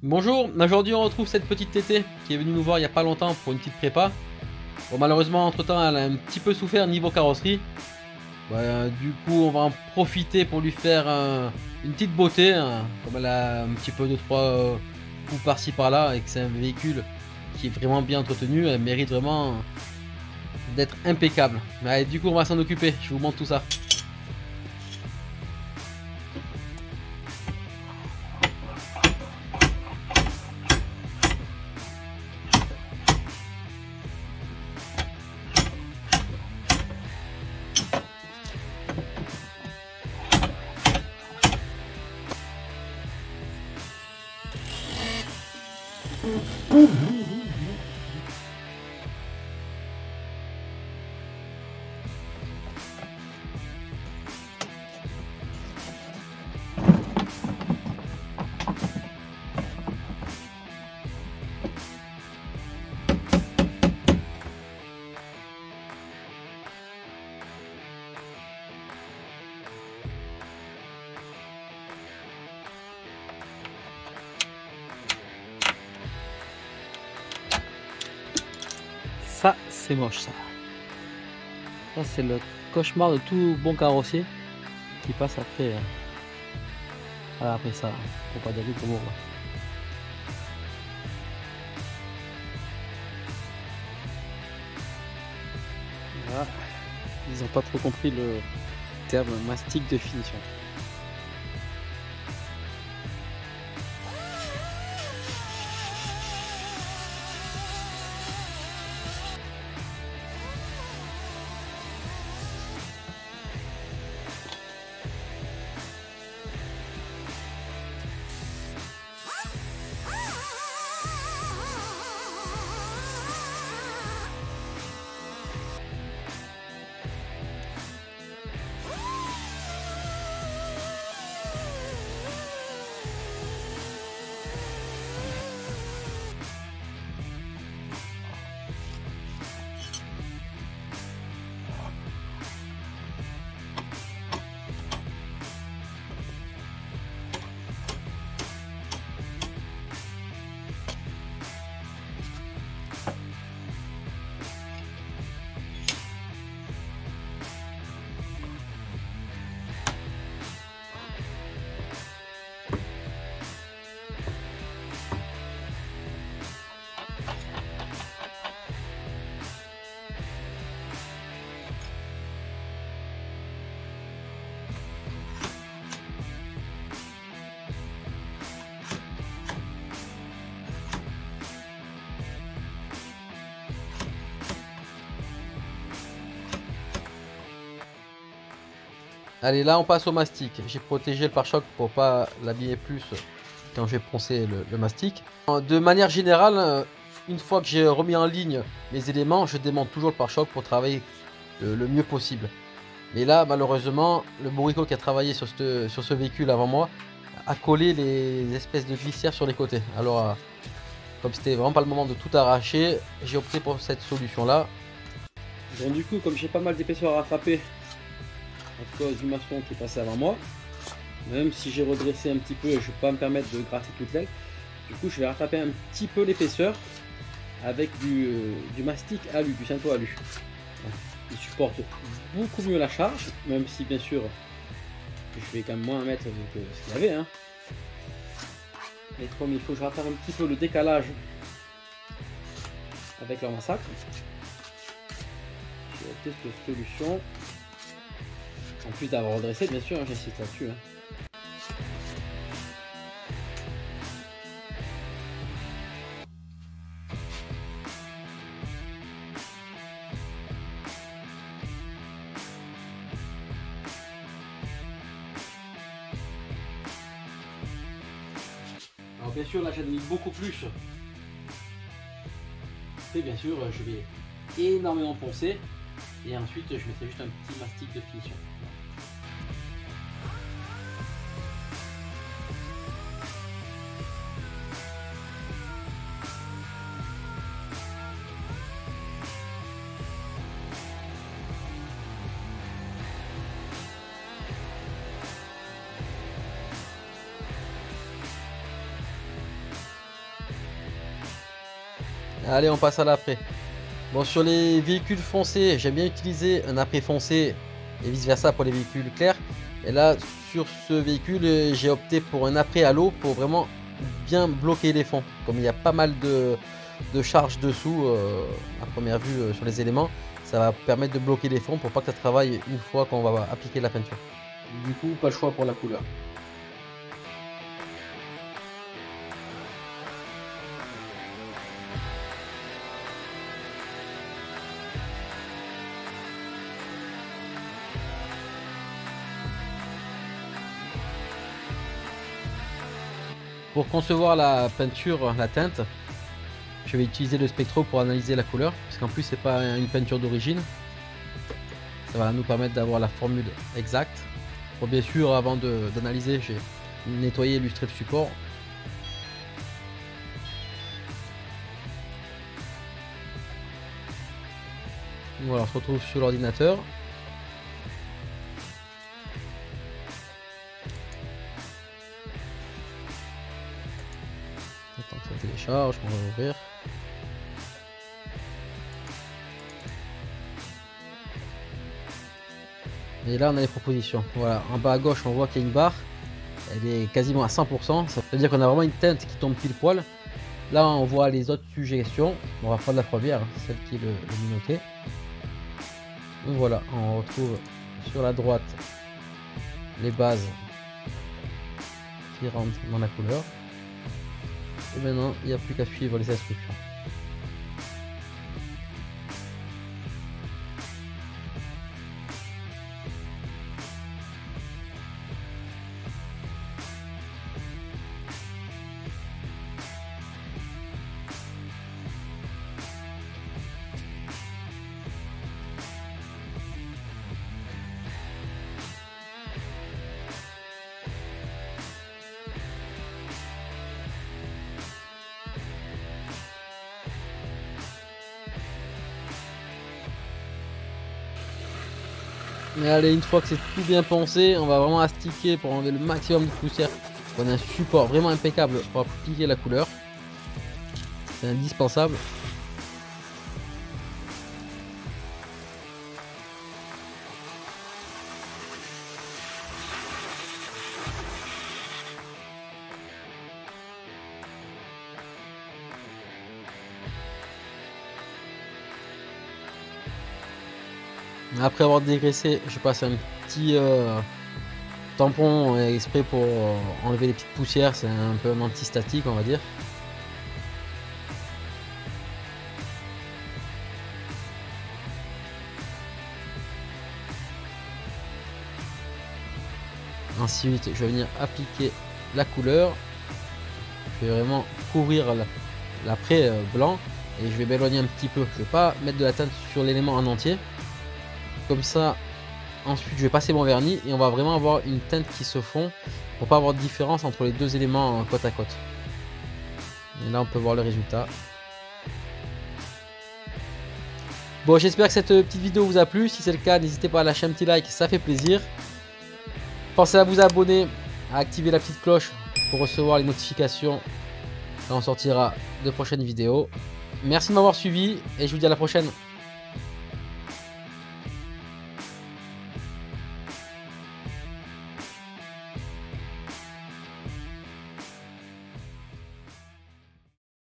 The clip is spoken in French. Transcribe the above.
Bonjour, aujourd'hui on retrouve cette petite tétée qui est venue nous voir il n'y a pas longtemps pour une petite prépa. Bon, malheureusement entre temps elle a un petit peu souffert niveau carrosserie. Du coup on va en profiter pour lui faire une petite beauté, hein. Comme elle a un petit peu de trois coups par-ci par-là et que c'est un véhicule qui est vraiment bien entretenu, elle mérite vraiment d'être impeccable. Mais allez, du coup on va s'en occuper, je vous montre tout ça. Ça, c'est moche ça. Ça, c'est le cauchemar de tout bon carrossier qui passe après, après ça. Faut pas dire pour moi. Voilà. Ils n'ont pas trop compris le terme mastic de finition. Allez, là on passe au mastic. J'ai protégé le pare-choc pour pas l'abîmer plus quand je vais poncer le mastic. De manière générale, une fois que j'ai remis en ligne les éléments, je démonte toujours le pare-choc pour travailler le mieux possible. Mais là, malheureusement, le bourricot qui a travaillé sur ce véhicule avant moi a collé les espèces de glissières sur les côtés. Alors, comme c'était vraiment pas le moment de tout arracher, j'ai opté pour cette solution-là. Bon, du coup, comme j'ai pas mal d'épaisseur à rattraper à cause du maçon qui est passé avant moi, même si j'ai redressé un petit peu, je ne vais pas me permettre de gratter toute l'aile. Du coup, je vais rattraper un petit peu l'épaisseur avec du mastic alu, du Cento alu. Il supporte beaucoup mieux la charge, même si bien sûr je vais quand même moins mettre que ce qu'il y avait, hein. Mais comme il faut que je rattrape un petit peu le décalage avec leur massacre, je vais opter cette solution. En plus d'avoir redressé, bien sûr, hein, j'insiste là-dessus, hein. Alors bien sûr, là j'ai mis beaucoup plus. Et bien sûr, je vais énormément poncer. Et ensuite, je mettrai juste un petit mastic de finition. Allez, on passe à l'après. Bon, sur les véhicules foncés, j'aime bien utiliser un après foncé et vice versa pour les véhicules clairs. Et là, sur ce véhicule, j'ai opté pour un après à l'eau pour vraiment bien bloquer les fonds. Comme il y a pas mal de charge dessous, à première vue sur les éléments, ça va permettre de bloquer les fonds pour pas que ça travaille une fois qu'on va appliquer la peinture. Du coup, pas le choix pour la couleur. Pour concevoir la peinture, la teinte, je vais utiliser le spectro pour analyser la couleur, parce qu'en plus c'est pas une peinture d'origine. Ça va nous permettre d'avoir la formule exacte. Bon, bien sûr, avant d'analyser, j'ai nettoyé et illustré le support. Voilà, on se retrouve sur l'ordinateur. Attends que ça télécharge, on va ouvrir. Et là on a les propositions. Voilà, en bas à gauche on voit qu'il y a une barre. Elle est quasiment à 100%. Ça veut dire qu'on a vraiment une teinte qui tombe pile poil. Là on voit les autres suggestions. On va prendre la première, celle qui est le minoté. Donc voilà, on retrouve sur la droite les bases qui rentrent dans la couleur. Et maintenant il n'y a plus qu'à suivre les instructions. Et allez, une fois que c'est tout bien pensé, on va vraiment astiquer pour enlever le maximum de poussière. On a un support vraiment impeccable pour appliquer la couleur. C'est indispensable. Après avoir dégraissé, je passe un petit tampon exprès pour enlever les petites poussières. C'est un peu un anti-statique, on va dire. Ensuite, je vais venir appliquer la couleur. Je vais vraiment couvrir l'après blanc et je vais m'éloigner un petit peu. Je ne vais pas mettre de la teinte sur l'élément en entier. Comme ça, ensuite je vais passer mon vernis et on va vraiment avoir une teinte qui se fond pour pas avoir de différence entre les deux éléments côte à côte. Et là on peut voir le résultat. Bon, j'espère que cette petite vidéo vous a plu. Si c'est le cas, n'hésitez pas à lâcher un petit like, ça fait plaisir. Pensez à vous abonner, à activer la petite cloche pour recevoir les notifications quand on sortira de prochaines vidéos. Merci de m'avoir suivi et je vous dis à la prochaine.